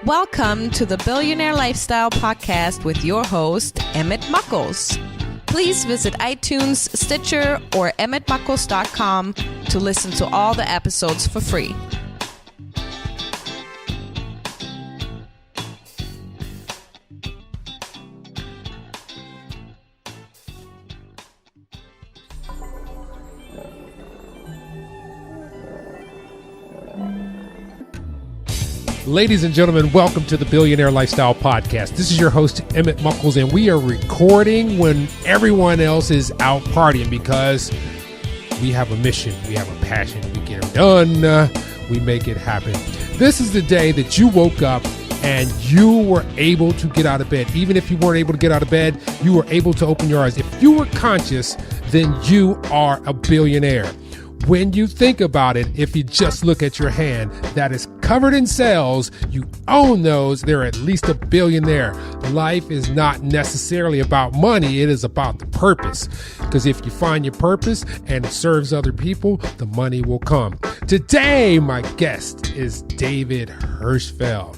Welcome to the Billionaire Lifestyle Podcast with your host, Emmett Muckles. Please visit iTunes, Stitcher, or emmettmuckles.com to listen to all the episodes for free. Ladies and gentlemen, welcome to the Billionaire Lifestyle Podcast. This is your host, Emmett Muckles, and we are recording when everyone else is out partying because we have a mission, we have a passion, we get it done, we make it happen. This is the day that you woke up and you were able to get out of bed. Even if you weren't able to get out of bed, you were able to open your eyes. If you were conscious, then you are a billionaire. When you think about it, if you just look at your hand that is covered in cells, you own those, they're at least a billionaire. Life is not necessarily about money, it is about the purpose. Because if you find your purpose and it serves other people, the money will come. Today, my guest is David Hirschfeld.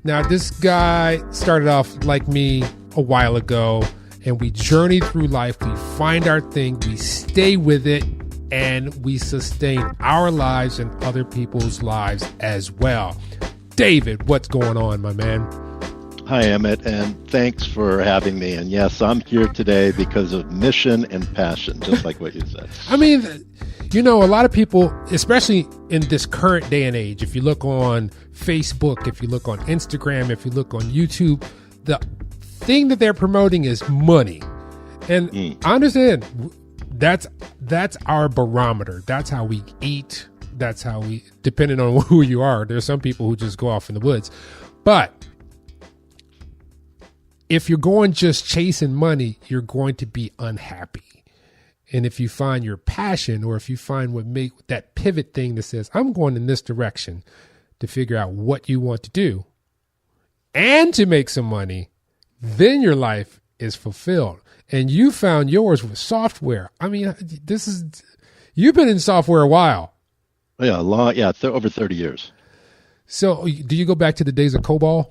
Now, this guy started off like me a while ago, and we journey through life, we find our thing, we stay with it, and we sustain our lives and other people's lives as well. David, what's going on, my man? Hi, Emmett, and thanks for having me. And yes, I'm here today because of mission and passion, just like what you said. I mean, you know, a lot of people, especially in this current day and age, if you look on Facebook, if you look on Instagram, if you look on YouTube, the thing that they're promoting is money. And I understand that's our barometer. That's how we eat. That's how we, depending on who you are, there's some people who just go off in the woods. But if you're going just chasing money, you're going to be unhappy. And if you find your passion, or if you find what make that pivot thing that says, I'm going in this direction to figure out what you want to do and to make some money, then your life is fulfilled. And you found yours with software. I mean, you've been in software a while. Yeah, over 30 years. So do you go back to the days of COBOL?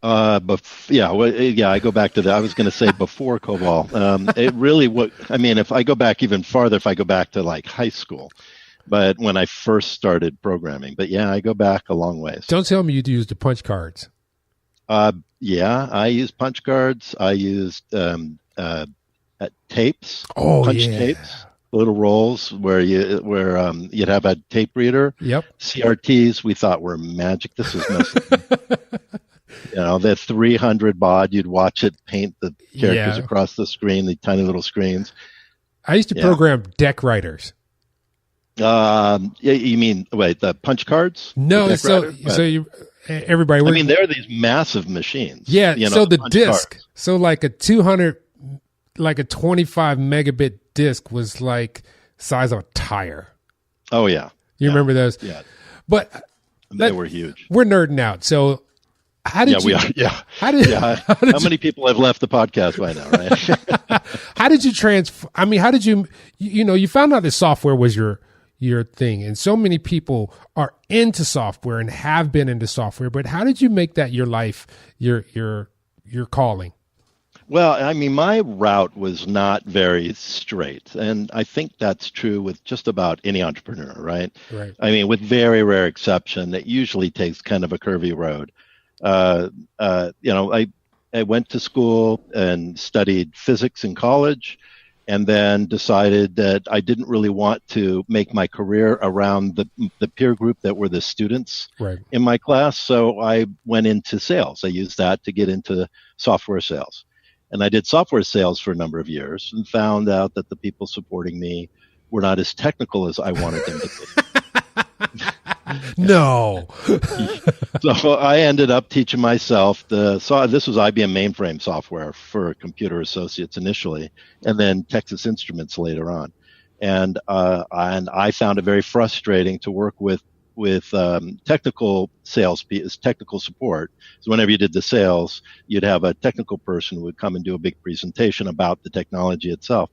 I go back to I was going to say before COBOL. If I go back even farther, if I go back to like high school, but when I first started programming. But yeah, I go back a long ways. Don't tell me you used the punch cards. Yeah, I used punch cards. I used tapes, tapes, little rolls where you'd have a tape reader. Yep. CRTs we thought were magic. This was mostly, the 300 baud. You'd watch it paint the characters across the screen, the tiny little screens. I used to program deck writers. You mean the punch cards? No, everybody. There are these massive machines. Yeah. So the disc. Cards. So like a 25 megabit disc was like size of a tire. Oh yeah. You remember those? Yeah. But they were huge. We're nerding out. So how did you? We are. Yeah. How many people have left the podcast by now? Right. How did you transfer? I mean, how did you? You found out that software was your thing, and so many people are into software and have been into software. But how did you make that your life, your calling? Well, I mean, my route was not very straight, and I think that's true with just about any entrepreneur, right? Right. I mean, with very rare exception, it usually takes kind of a curvy road. I went to school and studied physics in college, and then decided that I didn't really want to make my career around the peer group that were the students in my class. So I went into sales. I used that to get into software sales. And I did software sales for a number of years and found out that the people supporting me were not as technical as I wanted them to be. No. So I ended up teaching myself this was IBM mainframe software for Computer Associates initially, and then Texas Instruments later on. And I found it very frustrating to work with technical sales, technical support. So whenever you did the sales, you'd have a technical person who would come and do a big presentation about the technology itself.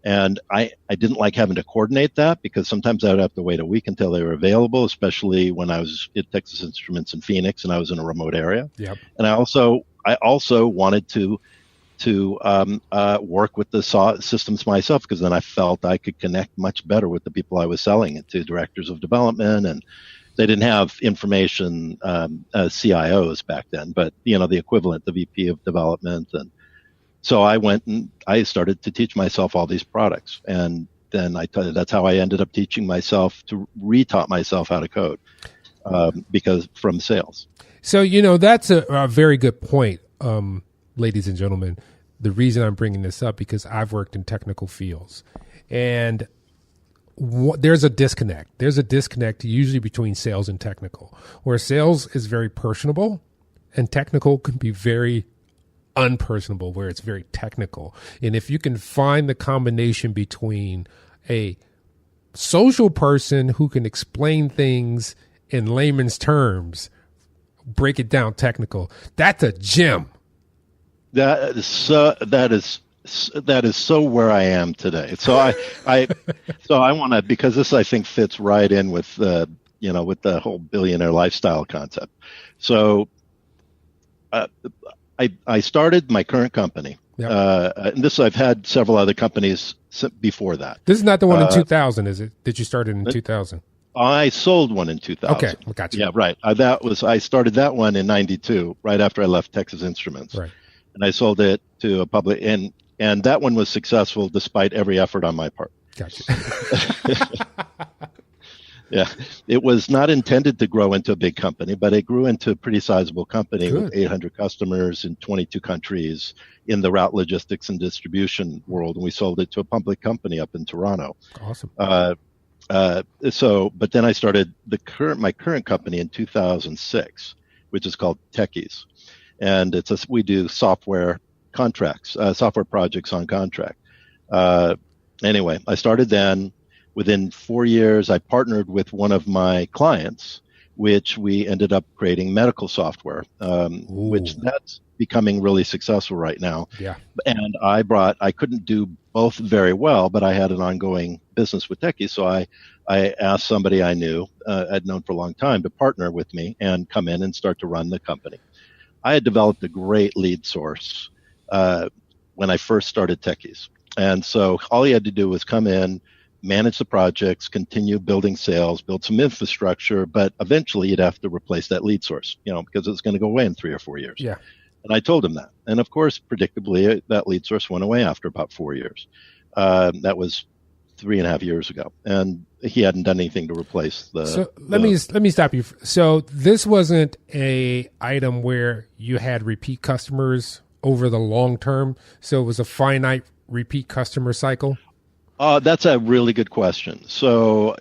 And I didn't like having to coordinate that because sometimes I would have to wait a week until they were available, especially when I was at Texas Instruments in Phoenix and I was in a remote area. Yep. And I also wanted to work with the systems myself, because then I felt I could connect much better with the people I was selling it to, directors of development, and they didn't have information CIOs back then, but the equivalent, the VP of development. And so I went and I started to teach myself all these products, and then that's how I ended up teaching myself to re-taught myself how to code, because from sales. So that's a very good point. Ladies and gentlemen, the reason I'm bringing this up because I've worked in technical fields, and there's a disconnect. There's a disconnect usually between sales and technical, where sales is very personable and technical can be very unpersonable, where it's very technical. And if you can find the combination between a social person who can explain things in layman's terms, break it down technical, that's a gem. That is so where I am today. So I want to, because this I think fits right in with the whole billionaire lifestyle concept. So I started my current company. Yep. And I've had several other companies before that. This is not the one in 2000, is it? Did you start it in 2000? I sold one in 2000. Okay, gotcha. Yeah, right. I started that one in 92, right after I left Texas Instruments. Right. And I sold it to a public, and that one was successful despite every effort on my part. Gotcha. Yeah, it was not intended to grow into a big company, but it grew into a pretty sizable company. Good. With 800 customers in 22 countries in the route logistics and distribution world. And we sold it to a public company up in Toronto. Awesome. But then I started my current company in 2006, which is called Tekyz. And we do software contracts, software projects on contract. Anyway, I started then. Within 4 years, I partnered with one of my clients, which we ended up creating medical software, which that's becoming really successful right now. Yeah. And I couldn't do both very well, but I had an ongoing business with Tekyz. So I asked somebody I knew, I'd known for a long time, to partner with me and come in and start to run the company. I had developed a great lead source when I first started Tekyz. And so all he had to do was come in, manage the projects, continue building sales, build some infrastructure, but eventually you'd have to replace that lead source, because it's going to go away in 3 or 4 years. Yeah. And I told him that. And of course, predictably, that lead source went away after about 4 years. That was 3.5 years ago. And he hadn't done anything to replace the... So let me stop you. So this wasn't a item where you had repeat customers over the long term. So it was a finite repeat customer cycle? That's a really good question. So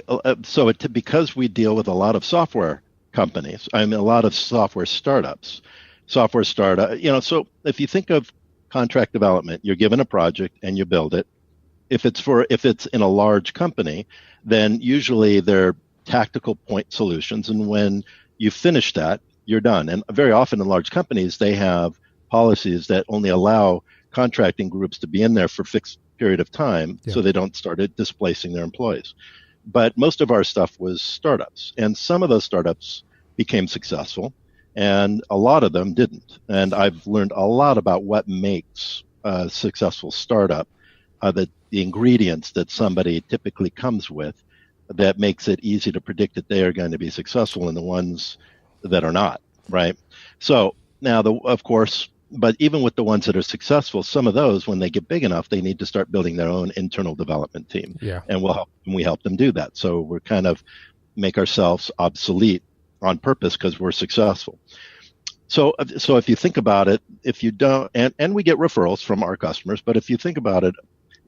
because we deal with a lot of software companies, a lot of software startups, so if you think of contract development, you're given a project and you build it. If it's in a large company, then usually they're tactical point solutions. And when you finish that, you're done. And very often in large companies, they have policies that only allow contracting groups to be in there for fixed period of time, so they don't start displacing their employees. But most of our stuff was startups, and some of those startups became successful, and a lot of them didn't. And I've learned a lot about what makes a successful startup, the ingredients that somebody typically comes with that makes it easy to predict that they are going to be successful, and the ones that are not, right? So now, of course, but even with the ones that are successful, some of those, when they get big enough, they need to start building their own internal development team. Yeah. And we help them do that. So we're kind of make ourselves obsolete on purpose because we're successful. So if you think about it, if you don't, and we get referrals from our customers, but if you think about it,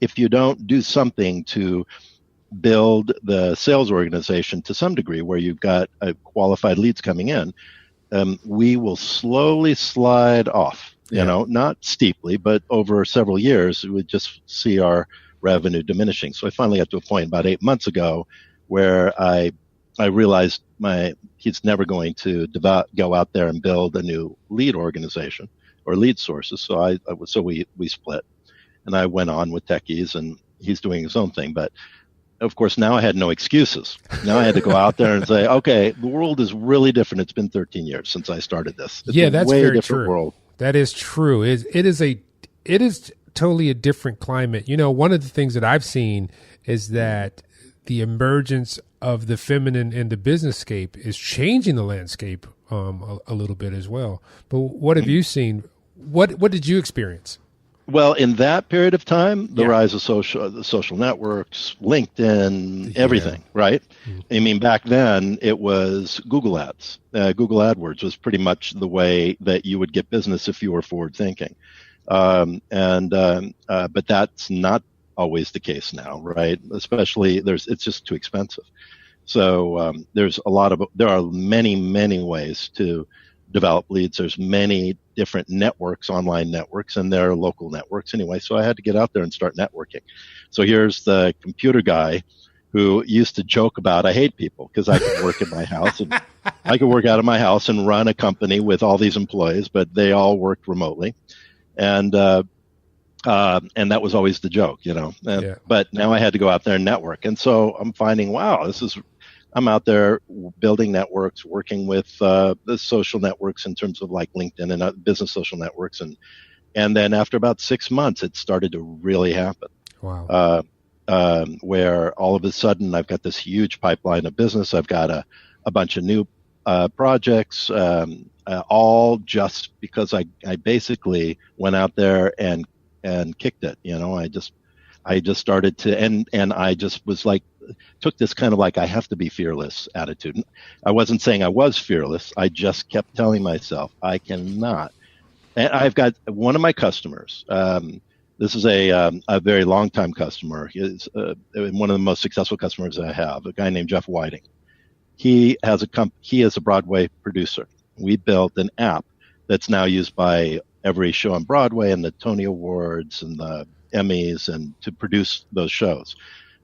if you don't do something to build the sales organization to some degree where you've got qualified leads coming in, we will slowly slide off, not steeply, but over several years, we would just see our revenue diminishing. So I finally got to a point about 8 months ago where I realized he's never going to go out there and build a new lead organization or lead sources. So we split, and I went on with Tekyz, he's doing his own thing. But of course, now I had no excuses. Now I had to go out there and say, okay, the world is really different. It's been 13 years since I started this. It's a that's way very different true. world. That is true. It is totally a different climate. One of the things that I've seen is that the emergence of the feminine in the businesscape is changing the landscape a little bit as well. But what have you seen? What did you experience? Well, in that period of time, the rise of the social networks, LinkedIn, everything, right? Mm-hmm. I mean, back then it was Google Ads. Google AdWords was pretty much the way that you would get business if you were forward thinking. But that's not always the case now, right? Especially it's just too expensive. So there are many ways to develop leads. There's many different networks, online networks, and there are local networks anyway. So I had to get out there and start networking. So here's the computer guy who used to joke about, I hate people because I could work at my house and I could work out of my house and run a company with all these employees, but they all worked remotely. And that was always the joke, But now I had to go out there and network. And so I'm finding, wow, I'm out there building networks, working with the social networks in terms of like LinkedIn and business social networks. And then after about 6 months, it started to really happen. Wow. Where all of a sudden I've got this huge pipeline of business. I've got a bunch of new projects, all just because I basically went out there and kicked it. I just started to, and I just was like, took this kind of like, I have to be fearless attitude. I wasn't saying I was fearless. I just kept telling myself, I cannot. And I've got one of my customers. This is a very long time customer. He's one of the most successful customers I have, a guy named Jeff Whiting. He is a Broadway producer. We built an app that's now used by every show on Broadway and the Tony Awards and the Emmys and to produce those shows.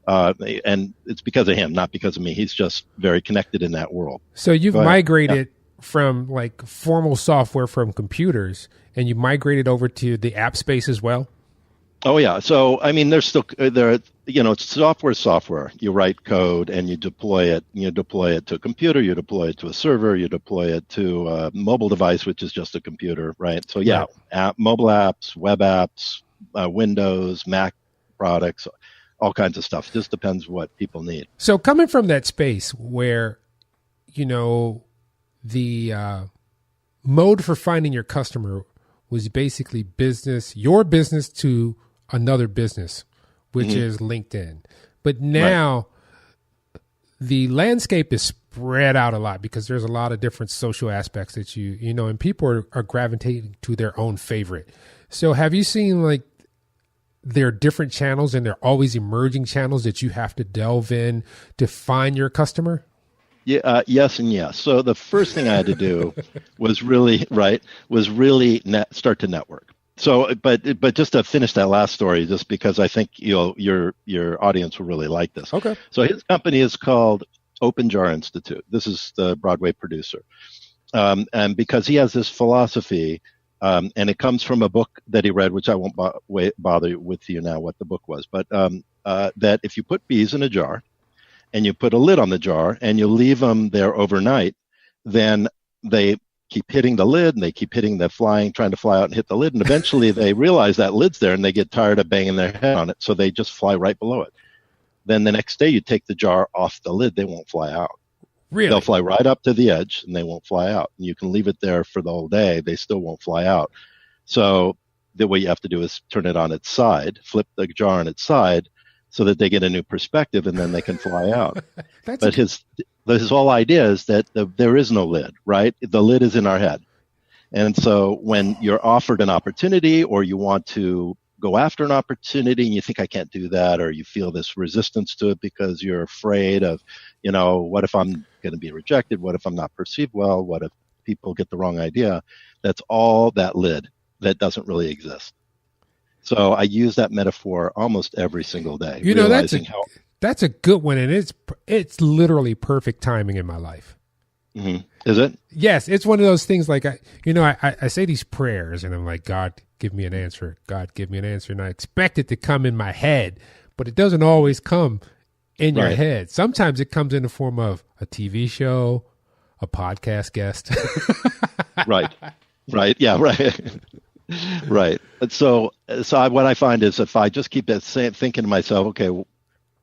And it's because of him, not because of me. He's just very connected in that world. So you've migrated from like formal software from computers, and you migrated over to the app space as well? Oh yeah. So I mean, there's still it's software. You write code and you deploy it. You deploy it to a computer. You deploy it to a server. You deploy it to a mobile device, which is just a computer, right? So yeah, mobile apps, web apps, Windows, Mac products, all kinds of stuff. Just depends what people need. So coming from that space where, the mode for finding your customer was basically your business to another business, which is LinkedIn. But now the landscape is spread out a lot because there's a lot of different social aspects that and people are gravitating to their own favorite. So have you seen like there are different channels and there are always emerging channels that you have to delve in to find your customer? Yeah, yes and yes. So the first thing I had to do was really start to network. So, but just to finish that last story, just because I think your audience will really like this. Okay. So his company is called Open Jar Institute. This is the Broadway producer, and because he has this philosophy, and it comes from a book that he read, which I won't bother with you now what the book was, but that if you put bees in a jar, and you put a lid on the jar and you leave them there overnight, then they keep hitting the lid and they keep hitting trying to fly out and hit the lid. And eventually they realize that lid's there and they get tired of banging their head on it. So they just fly right below it. Then the next day you take the jar off the lid, they won't fly out. Really? They'll fly right up to the edge and they won't fly out. And you can leave it there for the whole day. They still won't fly out. So what you have to do is turn it on its side, flip the jar on its side, so that they get a new perspective and then they can fly out. But his whole idea is that there is no lid, right? The lid is in our head. And so when you're offered an opportunity or you want to go after an opportunity and you think I can't do that, or you feel this resistance to it because you're afraid of, what if I'm going to be rejected? What if I'm not perceived well? What if people get the wrong idea? That's all that lid that doesn't really exist. So I use that metaphor almost every single day. That's a good one, and it's literally perfect timing in my life. Mm-hmm. Is it? Yes, it's one of those things. Like I say these prayers, and I'm like, God, give me an answer. God, give me an answer, and I expect it to come in my head, but it doesn't always come in your Right. head. Sometimes it comes in the form of a TV show, a podcast guest. Right. Right. Yeah. Right. Right. So what I find is if I just keep thinking to myself, okay,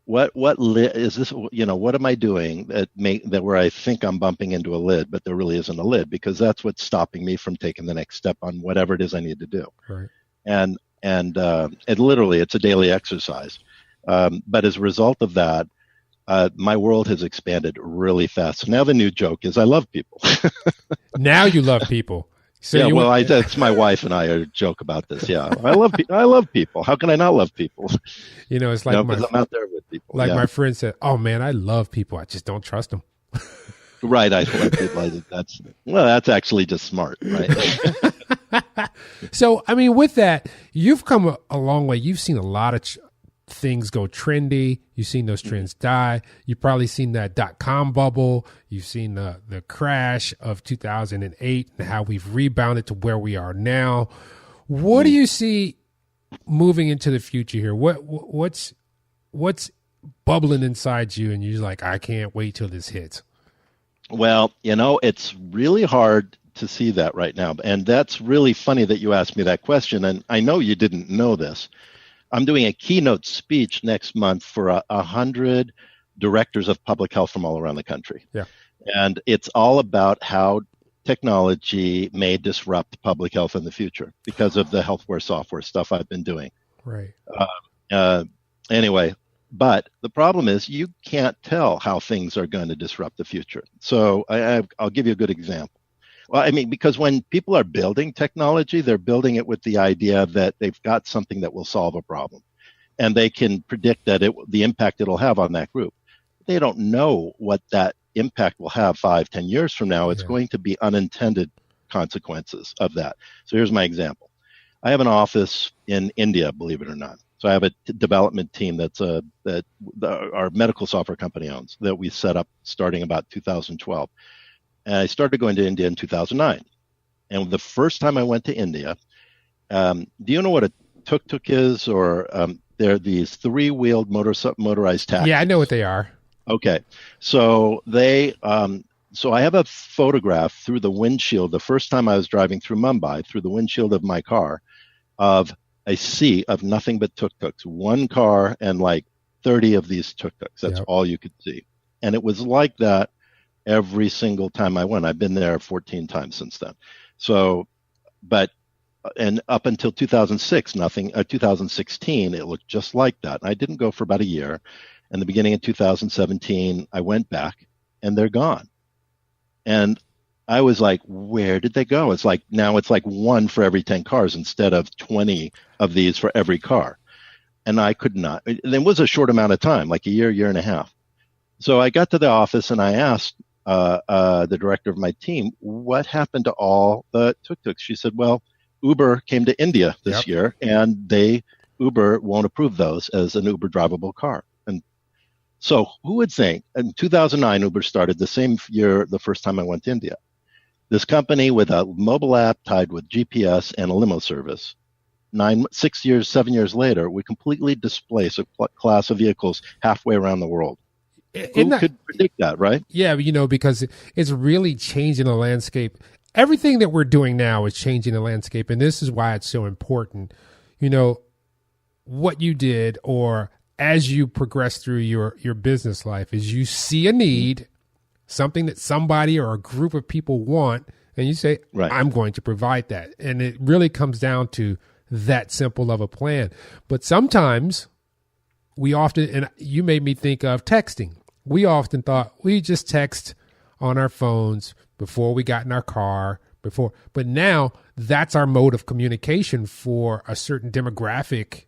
what is this? What am I doing that where I think I'm bumping into a lid, but there really isn't a lid, because that's what's stopping me from taking the next step on whatever it is I need to do. Right. And literally, it's a daily exercise. But as a result of that, my world has expanded really fast. So now the new joke is I love people. Now you love people. So yeah, that's my wife and I joke about this. Yeah, I love people. How can I not love people? It's like because I'm out there with people. Like my friend said, "Oh man, I love people. I just don't trust them." Right, I love people. That's actually just smart, right? So, I mean, with that, you've come a long way. You've seen a lot of things go trendy. You've seen those trends die. You've probably seen that .com bubble. You've seen the crash of 2008 and how we've rebounded to where we are now. What do you see moving into the future here? What's bubbling inside you, and you're like, I can't wait till this hits? Well, it's really hard to see that right now. And that's really funny that you asked me that question. And I know you didn't know this. I'm doing a keynote speech next month for 100 directors of public health from all around the country. Yeah. And it's all about how technology may disrupt public health in the future because of the healthware software stuff I've been doing. Right. Anyway, but the problem is you can't tell how things are going to disrupt the future. So I'll give you a good example. Well, I mean, because when people are building technology, they're building it with the idea that they've got something that will solve a problem, and they can predict that the impact it'll have on that group. They don't know what that impact will have 5-10 years from now. It's going to be unintended consequences of that. So here's my example. I have an office in India, believe it or not. So I have a development team that our medical software company owns, that we set up starting about 2012. And I started going to India in 2009. And the first time I went to India, do you know what a tuk-tuk is? Or they're these three-wheeled motorized taxis. Yeah, I know what they are. Okay. So so I have a photograph through the windshield, the first time I was driving through Mumbai, through the windshield of my car, of a sea of nothing but tuk-tuks. One car and like 30 of these tuk-tuks. That's all you could see. And it was like that every single time I went. I've been there 14 times since then. So, and up until 2016, it looked just like that. I didn't go for about a year. And the beginning of 2017, I went back and they're gone. And I was like, where did they go? Now it's like one for every 10 cars instead of 20 of these for every car. And I could not. It was a short amount of time, like a year and a half. So I got to the office and I asked the director of my team, what happened to all the tuk-tuks? She said, well, Uber came to India this year, and Uber won't approve those as an Uber drivable car. And so who would think, in 2009, Uber started the same year, the first time I went to India. This company with a mobile app tied with GPS and a limo service. 7 years later, we completely displace a class of vehicles halfway around the world. Who could predict that, right? Yeah, because it's really changing the landscape. Everything that we're doing now is changing the landscape, and this is why it's so important. What you did, or as you progress through your business life, is you see a need, something that somebody or a group of people want, and you say, I'm going to provide that. And it really comes down to that simple of a plan. But sometimes we often, and you made me think of texting. We often thought we just text on our phones before we got in our car, but now that's our mode of communication for a certain demographic.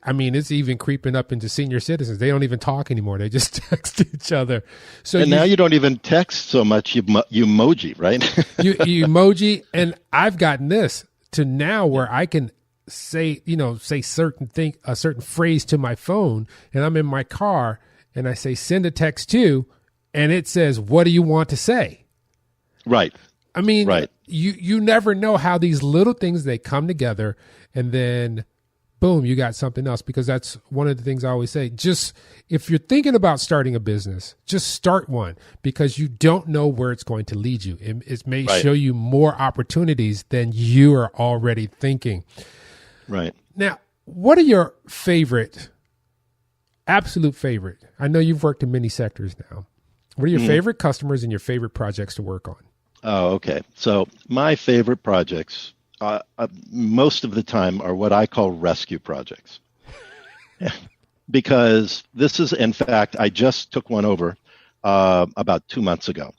I mean, it's even creeping up into senior citizens. They don't even talk anymore. They just text each other. So now you don't even text so much. You emoji, right? you emoji. And I've gotten this to now where I can say a certain phrase to my phone, and I'm in my car and I say, send a text to, and it says, what do you want to say? Right. I mean, you never know how these little things, they come together, and then boom, you got something else. Because that's one of the things I always say. Just if you're thinking about starting a business, just start one, because you don't know where it's going to lead you. It may show you more opportunities than you are already thinking. Right. Now, what are your absolute favorite? I know you've worked in many sectors now. What are your favorite customers and your favorite projects to work on? Oh, okay. So my favorite projects, most of the time, are what I call rescue projects. Because this is, in fact, I just took one over about 2 months ago.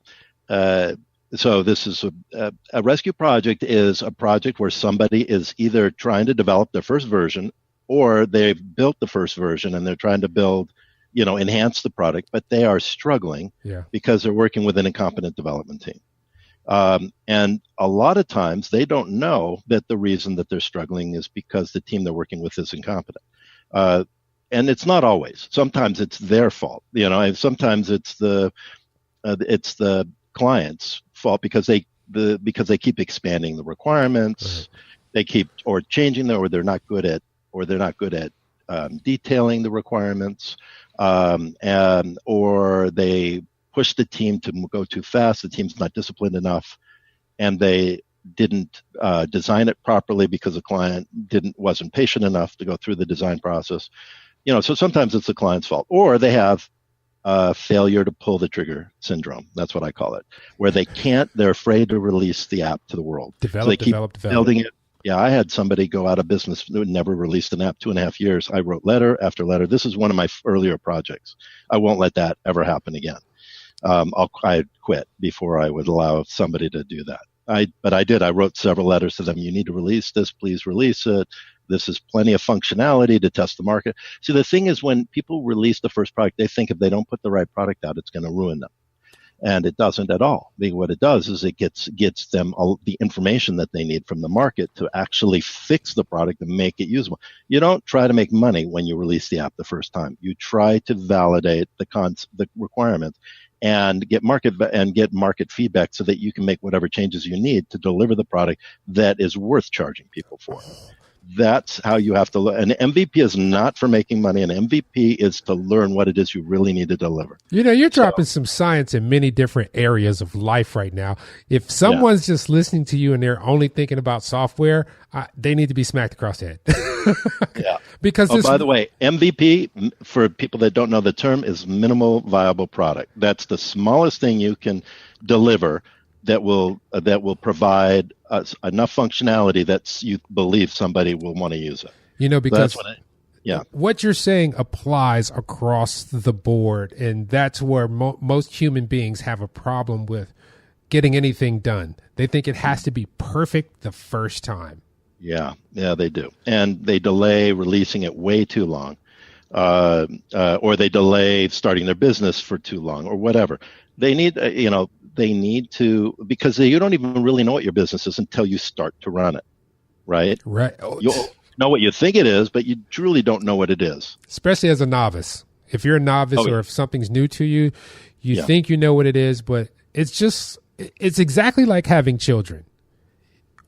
So this is a rescue project is a project where somebody is either trying to develop their first version, or they've built the first version and they're trying to enhance the product, but they are struggling because they're working with an incompetent development team. And a lot of times they don't know that the reason that they're struggling is because the team they're working with is incompetent. And it's not always. Sometimes it's their fault, and sometimes it's the client's fault because they keep expanding the requirements, they keep changing them, or they're not good at detailing the requirements, or they push the team to go too fast. The team's not disciplined enough, and they didn't design it properly because the client wasn't patient enough to go through the design process. So sometimes it's the client's fault, or they have failure to pull the trigger syndrome. That's what I call it, where they're afraid to release the app to the world. Develop. Building it. Yeah, I had somebody go out of business who never released an app, 2.5 years. I wrote letter after letter. This is one of my earlier projects. I won't let that ever happen again. I'd quit before I would allow somebody to do that. But I did. I wrote several letters to them. You need to release this. Please release it. This is plenty of functionality to test the market. See, the thing is, when people release the first product, they think if they don't put the right product out, it's going to ruin them. And it doesn't at all. Because what it does is it gets them all the information that they need from the market to actually fix the product and make it usable. You don't try to make money when you release the app the first time. You try to validate the requirements and get market feedback so that you can make whatever changes you need to deliver the product that is worth charging people for. That's how you have to look. An MVP is not for making money. An MVP is to learn what it is you really need to deliver. You're dropping some science in many different areas of life right now. If someone's just listening to you and they're only thinking about software, they need to be smacked across the head. Yeah. Because by the way, MVP, for people that don't know the term, is minimal viable product. That's the smallest thing you can deliver that will provide enough functionality that you believe somebody will want to use it. Because what you're saying applies across the board, and that's where most human beings have a problem with getting anything done. They think it has to be perfect the first time. Yeah, they do. And they delay releasing it way too long, or they delay starting their business for too long, or whatever. They need, because you don't even really know what your business is until you start to run it, right? Right. You'll know what you think it is, but you truly don't know what it is. Especially as a novice. If you're a novice or if something's new to you, you think you know what it is, but it's exactly like having children.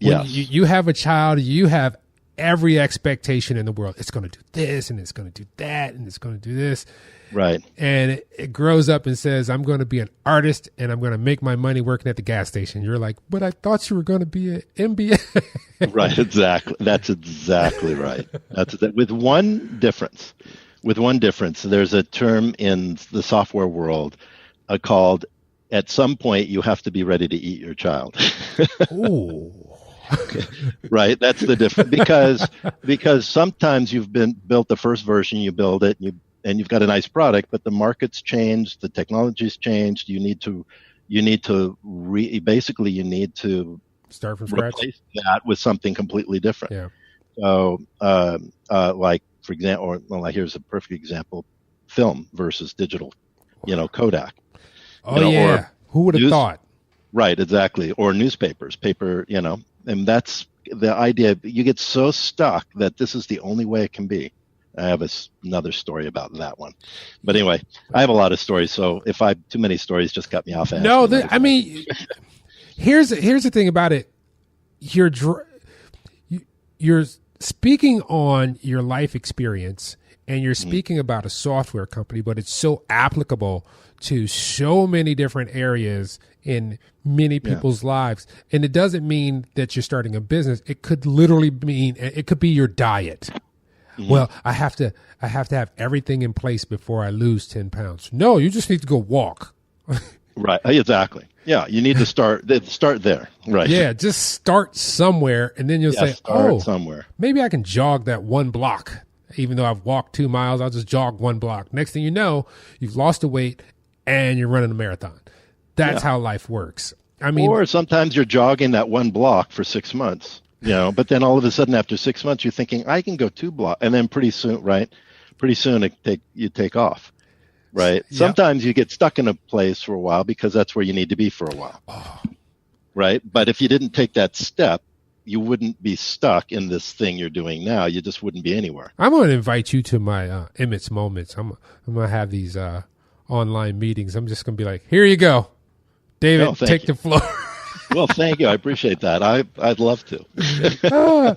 When you have a child, you have every expectation in the world. It's going to do this, and it's going to do that, and it's going to do this. Right. And it grows up and says, I'm going to be an artist and I'm going to make my money working at the gas station. You're like, but I thought you were going to be an MBA. Right, exactly. That's exactly right. With one difference. There's a term in the software world called, at some point, you have to be ready to eat your child. Ooh. Right, that's the difference. Because sometimes you've built the first version, you build it, and you've got a nice product, but the market's changed, the technology's changed. You need to start from scratch. Replace that with something completely different. Yeah. So, like for example, here's a perfect example: film versus digital. Kodak. Or who would have thought? Right, exactly. Or newspapers, paper. And that's the idea. You get so stuck that this is the only way it can be. I have another story about that one. But anyway, I have a lot of stories, so if I have too many stories, just cut me off. No, here's the thing about it. You're speaking on your life experience, and you're speaking about a software company, but it's so applicable to so many different areas in many people's lives. And it doesn't mean that you're starting a business. It could literally mean, it could be your diet. Well, I have to have everything in place before I lose 10 pounds. No, you just need to go walk. Right. Exactly. Yeah. You need to start there. Right. Yeah. Just start somewhere. And then you'll say, somewhere. Maybe I can jog that 1 block. Even though I've walked 2 miles, I'll just jog 1 block. Next thing you know, you've lost the weight and you're running a marathon. That's how life works. I mean, or sometimes you're jogging that 1 block for 6 months, but then all of a sudden after 6 months, you're thinking I can go 2 blocks. And then pretty soon you take off. Right. Yep. Sometimes you get stuck in a place for a while because that's where you need to be for a while. Oh. Right. But if you didn't take that step, you wouldn't be stuck in this thing you're doing now. You just wouldn't be anywhere. I'm going to invite you to my Emmett's Moments. I'm going to have these online meetings. I'm just going to be like, here you go, David, take the floor. Well, thank you. I appreciate that. I'd love to.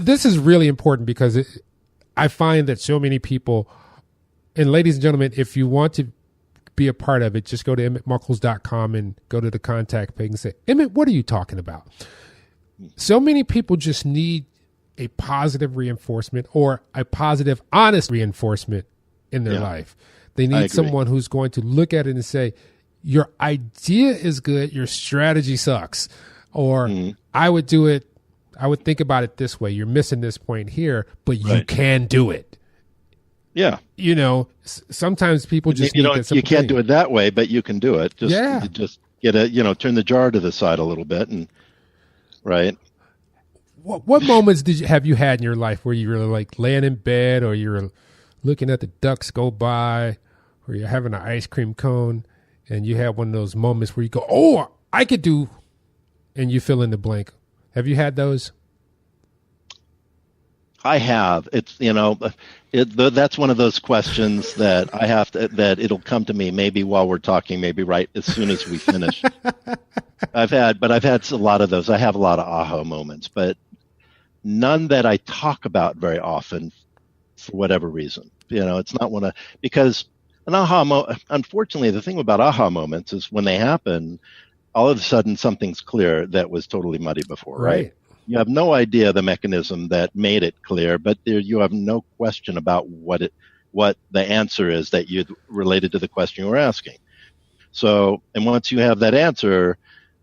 This is really important because I find that so many people, and ladies and gentlemen, if you want to be a part of it, just go to emmettmuckles.com and go to the contact page and say, Emmett, what are you talking about? So many people just need a positive reinforcement or a positive, honest reinforcement in their life. They need someone who's going to look at it and say, your idea is good, your strategy sucks. Or I would think about it this way. You're missing this point here, but you can do it. Yeah. Sometimes people just need that you can't do it that way, but you can do it. Just get turn the jar to the side a little bit and right. What moments have you had in your life where you were like laying in bed or you're looking at the ducks go by or you're having an ice cream cone and you have one of those moments where you go, oh, I could do, and you fill in the blank. Have you had those? I have. It's, that's one of those questions that I have to, that it'll come to me maybe while we're talking, maybe right as soon as we finish. I've had a lot of those. I have a lot of aha moments, but none that I talk about very often for whatever reason. It's not one of, because an unfortunately, the thing about aha moments is when they happen, all of a sudden something's clear that was totally muddy before, right? You have no idea the mechanism that made it clear, but you have no question about what the answer is that you related to the question you were asking. So, and once you have that answer,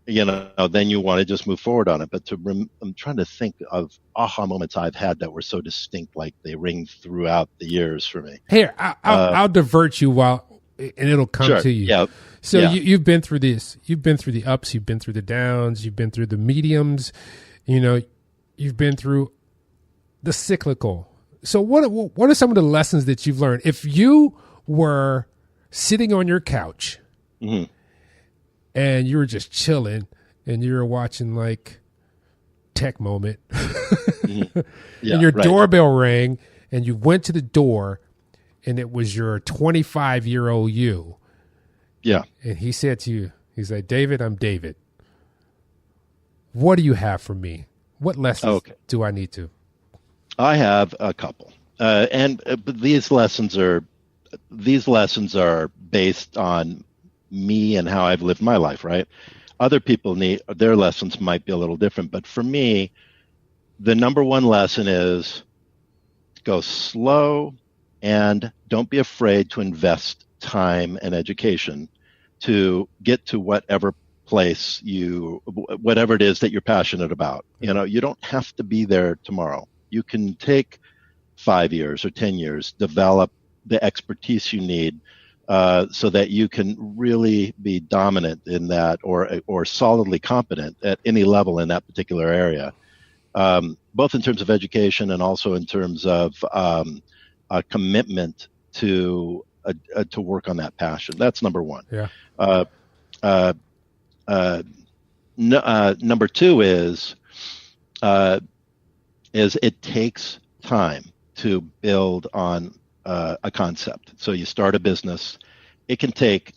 then you want to just move forward on it. But I'm trying to think of aha moments I've had that were so distinct, like they ring throughout the years for me. Here, I'll divert you and it'll come to you. Yeah. So you've been through this. You've been through the ups. You've been through the downs. You've been through the mediums. You've been through the cyclical. So what are some of the lessons that you've learned? If you were sitting on your couch and you were just chilling and you were watching like Tech Moment and your doorbell rang and you went to the door and it was your 25-year-old you. Yeah. And he said to you, he's like, David, I'm David. What do you have for me? What lessons do I need to? I have a couple, but these lessons are based on me and how I've lived my life. Right? Other people their lessons might be a little different, but for me, the number one lesson is go slow and don't be afraid to invest time and education to get to whatever place whatever it is that you're passionate about. You don't have to be there tomorrow. You can take 5 years or 10 years, develop the expertise you need so that you can really be dominant in that or solidly competent at any level in that particular area, both in terms of education and also in terms of a commitment to work on that passion. That's number one. Yeah. Number two is it takes time to build on a concept. So you start a business. It can take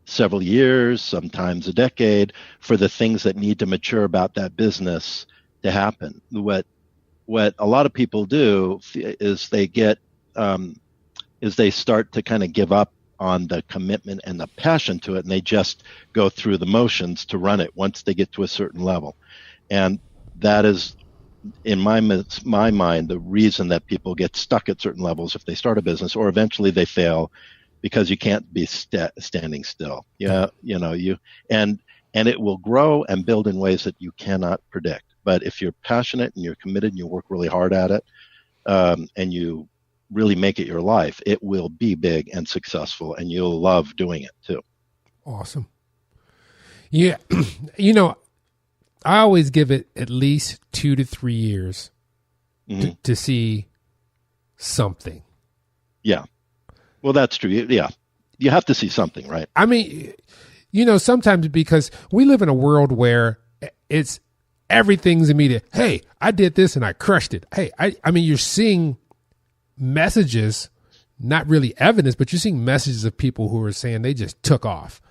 several years, sometimes a decade, for the things that need to mature about that business to happen. What what a lot of people do is they start to kind of give up on the commitment and the passion to it, and they just go through the motions to run it once they get to a certain level. And that is, in my mind, the reason that people get stuck at certain levels if they start a business, or eventually they fail because you can't be standing still. Yeah, and it will grow and build in ways that you cannot predict. But if you're passionate and you're committed and you work really hard at it, and you really make it your life, it will be big and successful, and you'll love doing it too. Awesome. Yeah. I always give it at least 2 to 3 years to see something. Yeah. Well, that's true. Yeah. You have to see something, right? I mean, sometimes because we live in a world where everything's immediate. Hey, I did this and I crushed it. Hey, I mean, you're seeing messages, not really evidence, but you're seeing messages of people who are saying they just took off.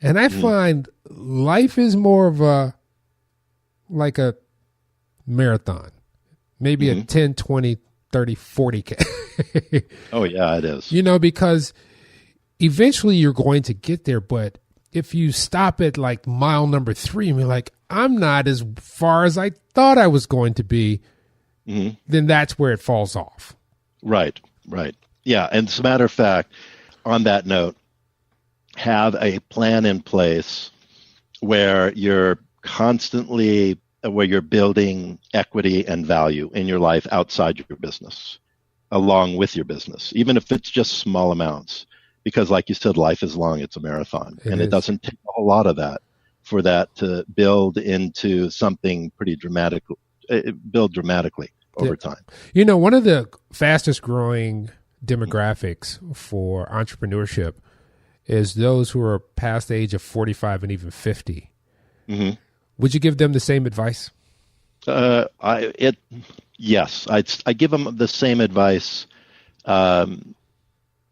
And I find life is more of like a marathon, maybe a 10, 20, 30, 40K. Oh, yeah, it is. Because eventually you're going to get there. But if you stop at like mile number 3 and you're like, I'm not as far as I thought I was going to be, then that's where it falls off. Right. Yeah. And as a matter of fact, on that note, have a plan in place where you're building equity and value in your life outside your business, along with your business, even if it's just small amounts. Because like you said, life is long, it's a marathon. It doesn't take a whole lot of that for that to build into something pretty dramatic, build dramatically over time. One of the fastest growing demographics for entrepreneurship is those who are past the age of 45 and even 50. Would you give them the same advice? Yes, I give them the same advice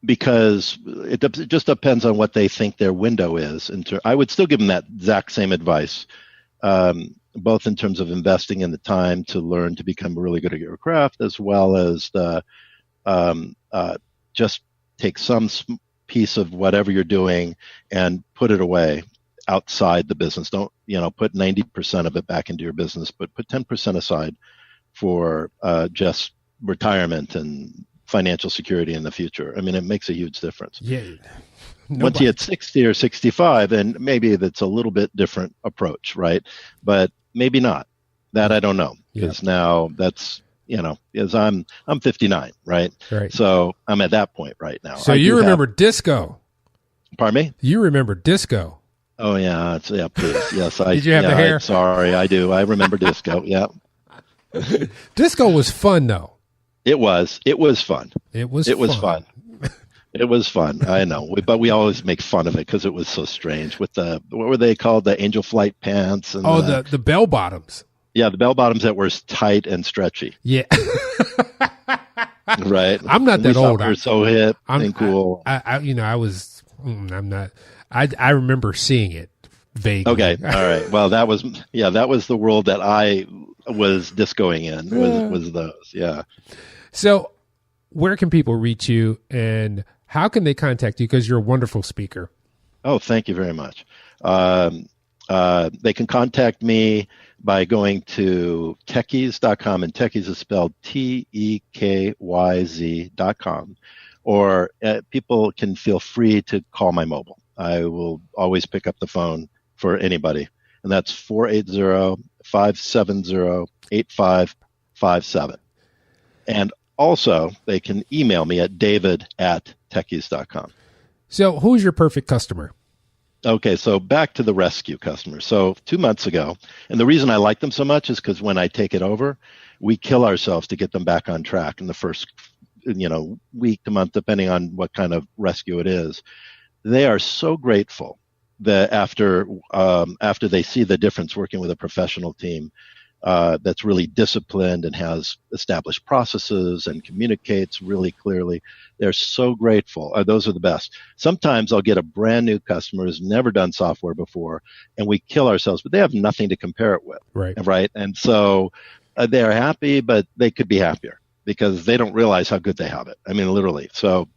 because it just depends on what they think their window is. I would still give them that exact same advice, both in terms of investing in the time to learn to become really good at your craft, as well as just take some piece of whatever you're doing and put it away outside the business. Don't, put 90% of it back into your business, but put 10% aside for just retirement and financial security in the future. I mean, it makes a huge difference. Yeah. Once you hit 60 or 65, then maybe that's a little bit different approach, right? But maybe not. That I don't know, because now that's, as I'm 59, right? Right. So I'm at that point right now. So you remember disco? Pardon me? You remember disco? Oh yeah, please. Yes, Did you have the hair? Sorry, I do. I remember disco. Yeah. Disco was fun, though. It was fun. It was fun. It was fun. I know, but we always make fun of it because it was so strange. With what were they called? The angel flight pants and the bell bottoms. Yeah, the bell bottoms that were tight and stretchy. Yeah. Right. I'm not that old. We're so hip and cool. I remember seeing it vaguely. Okay. All right. Well, that was the world that I was discoing in, was those. Yeah. So where can people reach you and how can they contact you? Because you're a wonderful speaker. Oh, thank you very much. They can contact me by going to Tekyz.com, and Tekyz is spelled Tekyz.com, or people can feel free to call my mobile. I will always pick up the phone for anybody, and that's 480-570-8557. And also, they can email me at david@tekyz.com. So who's your perfect customer? Okay, so back to the rescue customers. So 2 months ago, and the reason I like them so much is because when I take it over, we kill ourselves to get them back on track in the first, week to month, depending on what kind of rescue it is. They are so grateful that after they see the difference working with a professional team that's really disciplined and has established processes and communicates really clearly, they're so grateful. Those are the best. Sometimes I'll get a brand new customer who's never done software before, and we kill ourselves, but they have nothing to compare it with. Right. And so they're happy, but they could be happier because they don't realize how good they have it. I mean, literally. So,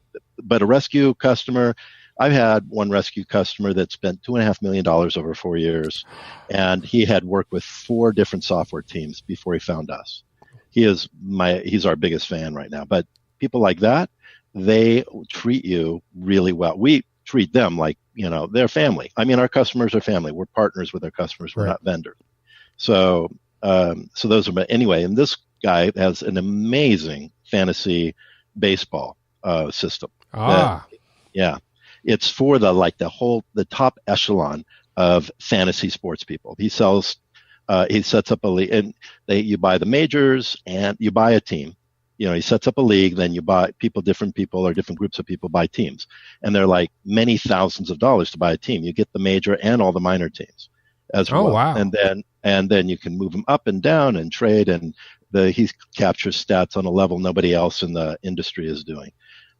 but a rescue customer, I've had one rescue customer that spent $2.5 million over 4 years, and he had worked with 4 different software teams before he found us. He's our biggest fan right now. But people like that, they treat you really well. We treat them like, they're family. I mean, our customers are family. We're partners with our customers. We're not vendors. So those are, anyway, and this guy has an amazing fantasy baseball system. Yeah. It's for the top echelon of fantasy sports people. He sets up a league, and you buy the majors and you buy a team. He sets up a league, then you buy different people or different groups of people buy teams. And they're like many thousands of dollars to buy a team. You get the major and all the minor teams as well. Wow. And then you can move them up and down and trade, and he captures stats on a level nobody else in the industry is doing.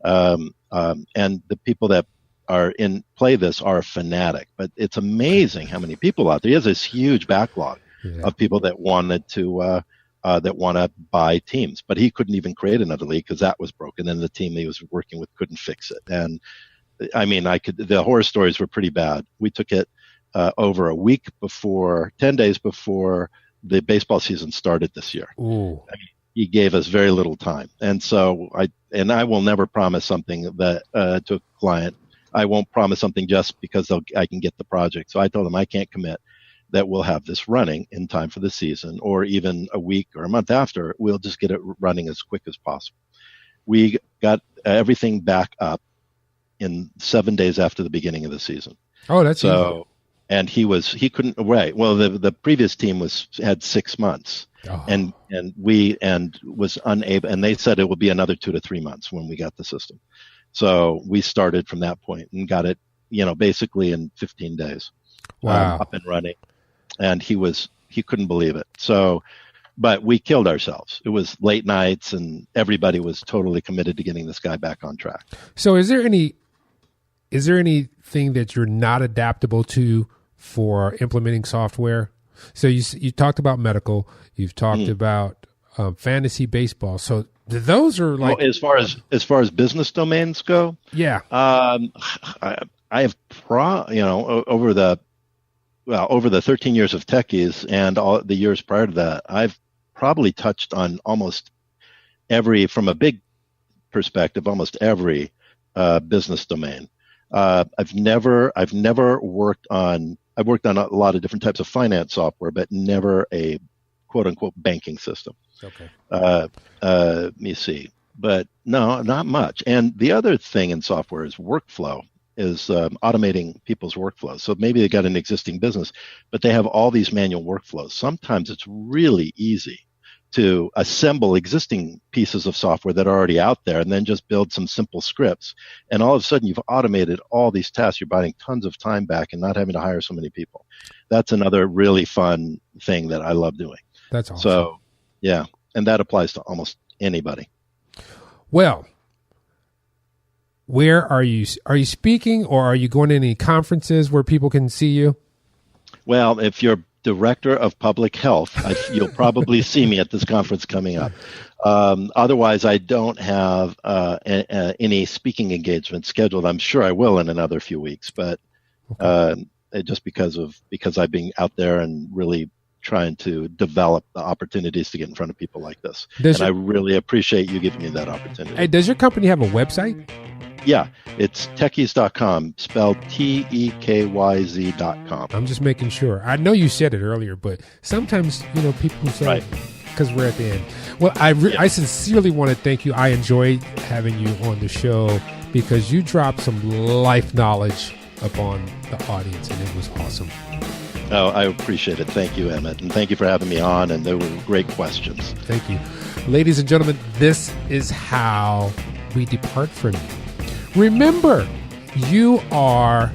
And the people that are play this are a fanatic, but it's amazing how many people out there. He has this huge backlog of people that wanted to want to buy teams, but he couldn't even create another league because that was broken, and the team he was working with couldn't fix it. And I mean, the horror stories were pretty bad. We took it over a week 10 days before the baseball season started this year. Ooh. I mean, he gave us very little time, and so I will never promise something that to a client. I won't promise something just because I can get the project. So I told him I can't commit that we'll have this running in time for the season, or even a week or a month after. We'll just get it running as quick as possible. We got everything back up in 7 days after the beginning of the season. Oh, that's so. Easy. And he couldn't wait. Well, the previous team had 6 months, and was unable. And they said it would be another 2 to 3 months when we got the system. So we started from that point and got it, basically in 15 days. Wow. Up and running. And he couldn't believe it. So, but we killed ourselves. It was late nights, and everybody was totally committed to getting this guy back on track. So is there anything that you're not adaptable to for implementing software? So you talked about medical, you've talked about fantasy baseball. So those are like, as far as business domains go. Yeah. I have over the 13 years of Tekyz and all the years prior to that, I've probably touched on almost every, from a big perspective, almost every business domain. I've worked on a lot of different types of finance software, but never a quote unquote banking system. Okay. Let me see, but no, not much. And the other thing in software is workflow, is automating people's workflows. So maybe they got an existing business, but they have all these manual workflows. Sometimes it's really easy to assemble existing pieces of software that are already out there and then just build some simple scripts. And all of a sudden you've automated all these tasks. You're buying tons of time back and not having to hire so many people. That's another really fun thing that I love doing. That's awesome. So, yeah. And that applies to almost anybody. Well, where are you speaking, or are you going to any conferences where people can see you? Well, if you're director of public health, you'll probably see me at this conference coming up. Otherwise, I don't have any speaking engagements scheduled. I'm sure I will in another few weeks, but just because I've been out there and really trying to develop the opportunities to get in front of people like this. I really appreciate you giving me that opportunity. Hey, does your company have a website? Yeah, it's tekyz.com, spelled TEKYZ.com. I'm just making sure. I know you said it earlier, but sometimes, people say, because we're at the end. Well, I sincerely want to thank you. I enjoyed having you on the show because you dropped some life knowledge upon the audience, and it was awesome. Oh, I appreciate it. Thank you, Emmett. And thank you for having me on. And there were great questions. Thank you. Ladies and gentlemen, this is how we depart from you. Remember, you are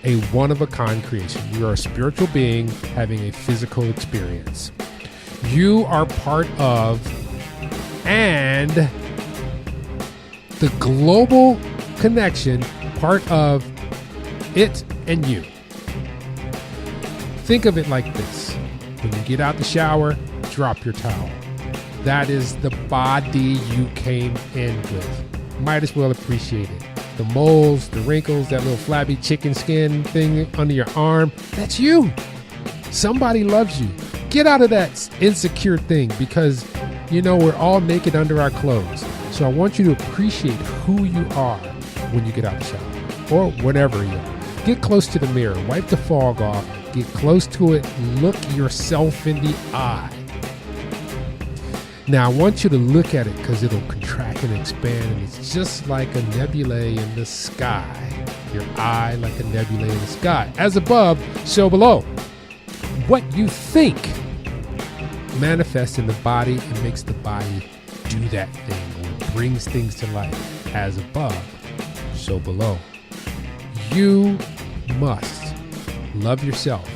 a one-of-a-kind creation. You are a spiritual being having a physical experience. You are part of and the global connection, part of it and you. Think of it like this. When you get out the shower, drop your towel. That is the body you came in with. Might as well appreciate it. The moles, the wrinkles, that little flabby chicken skin thing under your arm, that's you. Somebody loves you. Get out of that insecure thing, because, you know, we're all naked under our clothes. So I want you to appreciate who you are when you get out of the shower or whatever you are. Get close to the mirror, wipe the fog off, get close to it, look yourself in the eye. Now I want you to look at it because it'll contract and expand, and it's just like a nebulae in the sky. Your eye like a nebulae in the sky. As above, so below. What you think manifests in the body and makes the body do that thing, or brings things to life. As above, so below. You must love yourself,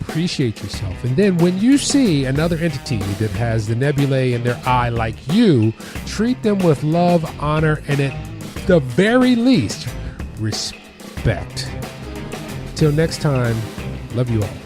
appreciate yourself, and then when you see another entity that has the nebulae in their eye like you, treat them with love, honor, and at the very least, respect. Till next time, love you all.